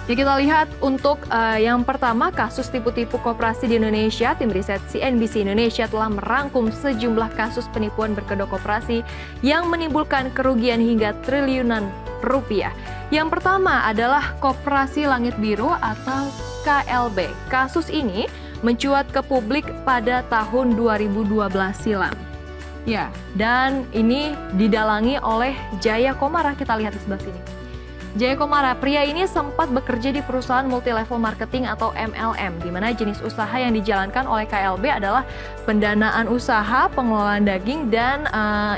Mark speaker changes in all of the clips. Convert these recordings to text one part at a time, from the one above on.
Speaker 1: Ya, kita lihat untuk yang pertama, kasus tipu-tipu koperasi di Indonesia. Tim riset CNBC Indonesia telah merangkum sejumlah kasus penipuan berkedok koperasi yang menimbulkan kerugian hingga triliunan rupiah. Yang pertama adalah Koperasi Langit Biru atau KLB. Kasus ini mencuat ke publik pada tahun 2012 silam. Ya, dan ini didalangi oleh Jaya Komara. Kita lihat di sebelah sini. Jaya Komara, pria ini sempat bekerja di perusahaan multilevel marketing atau MLM, di mana jenis usaha yang dijalankan oleh KLB adalah pendanaan usaha, pengelolaan daging, dan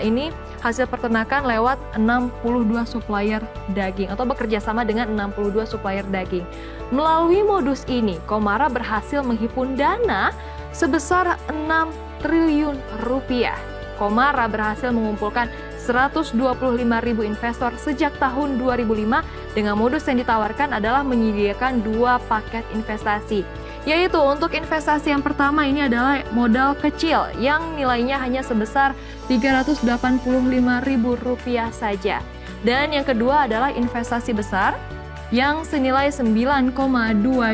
Speaker 1: ini hasil peternakan lewat 62 supplier daging atau bekerja sama dengan 62 supplier daging. Melalui modus ini, Komara berhasil menghimpun dana sebesar 6 triliun rupiah. Komara berhasil mengumpulkan 125.000 investor sejak tahun 2005 dengan modus yang ditawarkan adalah menyediakan 2 paket investasi. Yaitu untuk investasi yang pertama ini adalah modal kecil yang nilainya hanya sebesar Rp385.000 saja. Dan yang kedua adalah investasi besar yang senilai 9,2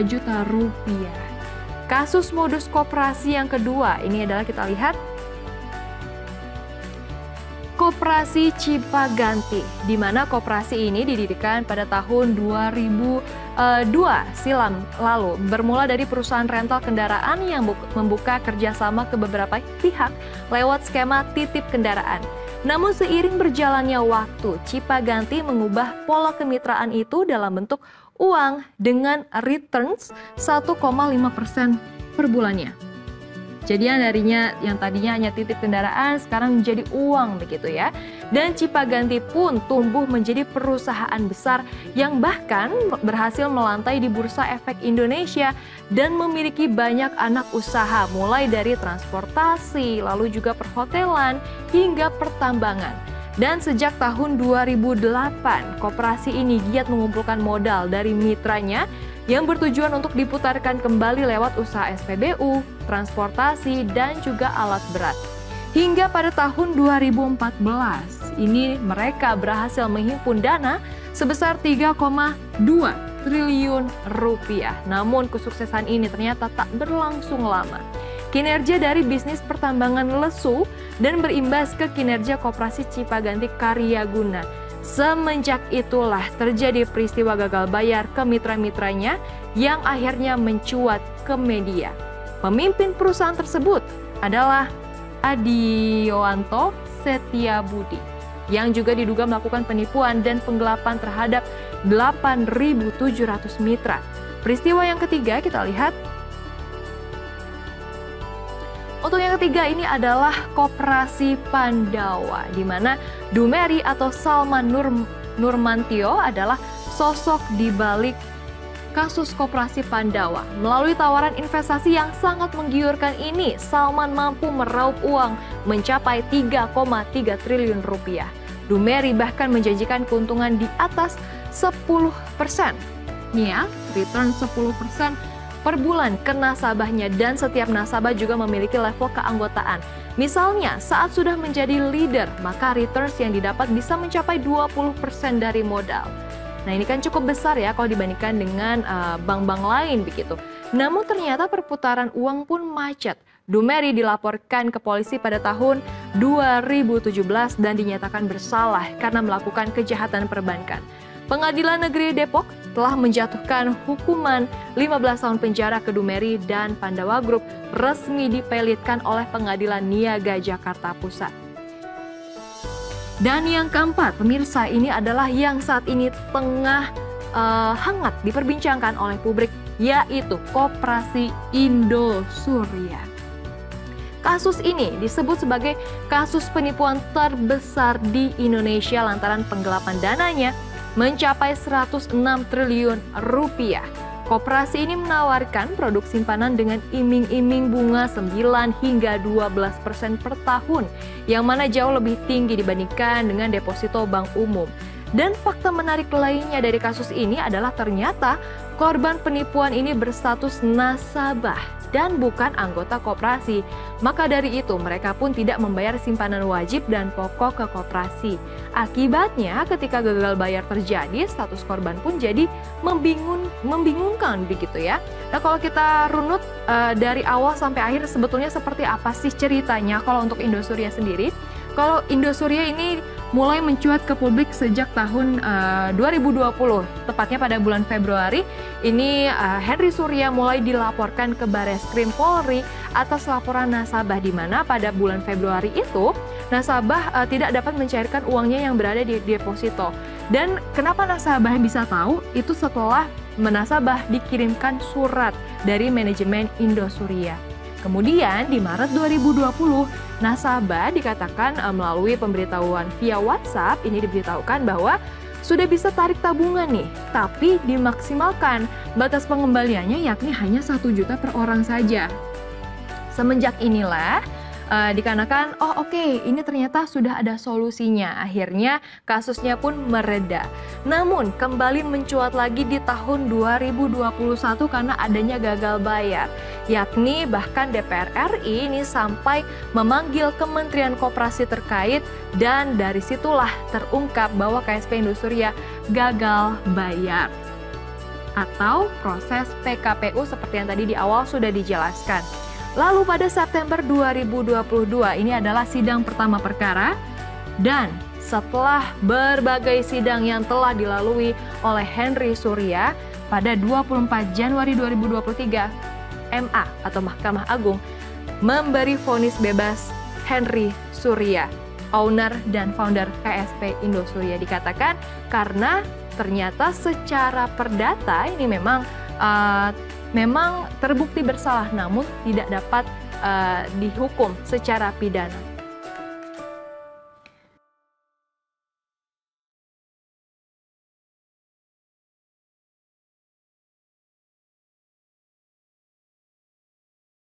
Speaker 1: juta rupiah. Kasus modus koperasi yang kedua ini adalah kita lihat Koperasi Cipaganti, di mana koperasi ini didirikan pada tahun 2002 silam lalu, bermula dari perusahaan rental kendaraan yang membuka kerjasama ke beberapa pihak lewat skema titip kendaraan. Namun seiring berjalannya waktu, Cipaganti mengubah pola kemitraan itu dalam bentuk uang dengan returns 1,5% per bulannya. Jadi yang tadinya hanya titip kendaraan sekarang menjadi uang begitu ya. Dan Cipaganti pun tumbuh menjadi perusahaan besar yang bahkan berhasil melantai di Bursa Efek Indonesia dan memiliki banyak anak usaha mulai dari transportasi, lalu juga perhotelan hingga pertambangan. Dan sejak tahun 2008, koperasi ini giat mengumpulkan modal dari mitranya yang bertujuan untuk diputarkan kembali lewat usaha SPBU, transportasi, dan juga alat berat. Hingga pada tahun 2014, ini mereka berhasil menghimpun dana sebesar 3,2 triliun rupiah. Namun kesuksesan ini ternyata tak berlangsung lama. Kinerja dari bisnis pertambangan lesu dan berimbas ke kinerja Koperasi Cipaganti Karyaguna. Semenjak itulah terjadi peristiwa gagal bayar ke mitra-mitranya yang akhirnya mencuat ke media. Pemimpin perusahaan tersebut adalah Adioanto Setiabudi yang juga diduga melakukan penipuan dan penggelapan terhadap 8.700 mitra. Peristiwa yang ketiga kita lihat. Untuk yang ketiga ini adalah Koperasi Pandawa, di mana Dumeri atau Salman Nurmantio adalah sosok di balik kasus Koperasi Pandawa. Melalui tawaran investasi yang sangat menggiurkan ini, Salman mampu meraup uang mencapai 3,3 triliun rupiah. Dumeri bahkan menjanjikan keuntungan di atas 10%. Nih ya, return 10% per bulan ke nasabahnya, dan setiap nasabah juga memiliki level keanggotaan. Misalnya, saat sudah menjadi leader, maka returns yang didapat bisa mencapai 20% dari modal. Nah, ini kan cukup besar ya kalau dibandingkan dengan bank-bank lain begitu. Namun ternyata perputaran uang pun macet. Dumeri dilaporkan ke polisi pada tahun 2017 dan dinyatakan bersalah karena melakukan kejahatan perbankan. Pengadilan Negeri Depok telah menjatuhkan hukuman 15 tahun penjara ke Dumeri, dan Pandawa Group resmi dipelitkan oleh Pengadilan Niaga Jakarta Pusat. Dan yang keempat, pemirsa, ini adalah yang saat ini tengah hangat diperbincangkan oleh publik, yaitu Koperasi Indosuria. Kasus ini disebut sebagai kasus penipuan terbesar di Indonesia lantaran penggelapan dananya mencapai 106 triliun rupiah. Koperasi ini menawarkan produk simpanan dengan iming-iming bunga 9 hingga 12% per tahun, yang mana jauh lebih tinggi dibandingkan dengan deposito bank umum. Dan fakta menarik lainnya dari kasus ini adalah ternyata korban penipuan ini berstatus nasabah. dan bukan anggota koperasi. Maka dari itu, mereka pun tidak membayar simpanan wajib dan pokok ke koperasi. Akibatnya, ketika gagal bayar terjadi, status korban pun jadi membingungkan begitu ya. Nah, kalau kita runut dari awal sampai akhir sebetulnya seperti apa sih ceritanya kalau untuk Indosuria sendiri? Kalau Indosuria ini mulai mencuat ke publik sejak tahun 2020, tepatnya pada bulan Februari. Ini Henry Surya mulai dilaporkan ke Bareskrim Polri atas laporan nasabah, di mana pada bulan Februari itu nasabah tidak dapat mencairkan uangnya yang berada di deposito. Dan kenapa nasabah bisa tahu? Itu setelah nasabah dikirimkan surat dari manajemen Indosuria. Kemudian di Maret 2020, nasabah dikatakan melalui pemberitahuan via WhatsApp, ini diberitahukan bahwa sudah bisa tarik tabungan nih, tapi dimaksimalkan batas pengembaliannya yakni hanya 1 juta per orang saja. Semenjak inilah dikarenakan oke, ini ternyata sudah ada solusinya. Akhirnya kasusnya pun mereda. Namun kembali mencuat lagi di tahun 2021 karena adanya gagal bayar. Yakni bahkan DPR RI ini sampai memanggil Kementerian Koperasi terkait, dan dari situlah terungkap bahwa KSP Indosuria gagal bayar atau proses PKPU seperti yang tadi di awal sudah dijelaskan. Lalu pada September 2022 ini adalah sidang pertama perkara, dan setelah berbagai sidang yang telah dilalui oleh Henry Surya, pada 24 Januari 2023 MA atau Mahkamah Agung memberi vonis bebas Henry Surya, owner dan founder KSP Indosuria. Dikatakan karena ternyata secara perdata ini memang terbukti bersalah, namun tidak dapat dihukum secara pidana.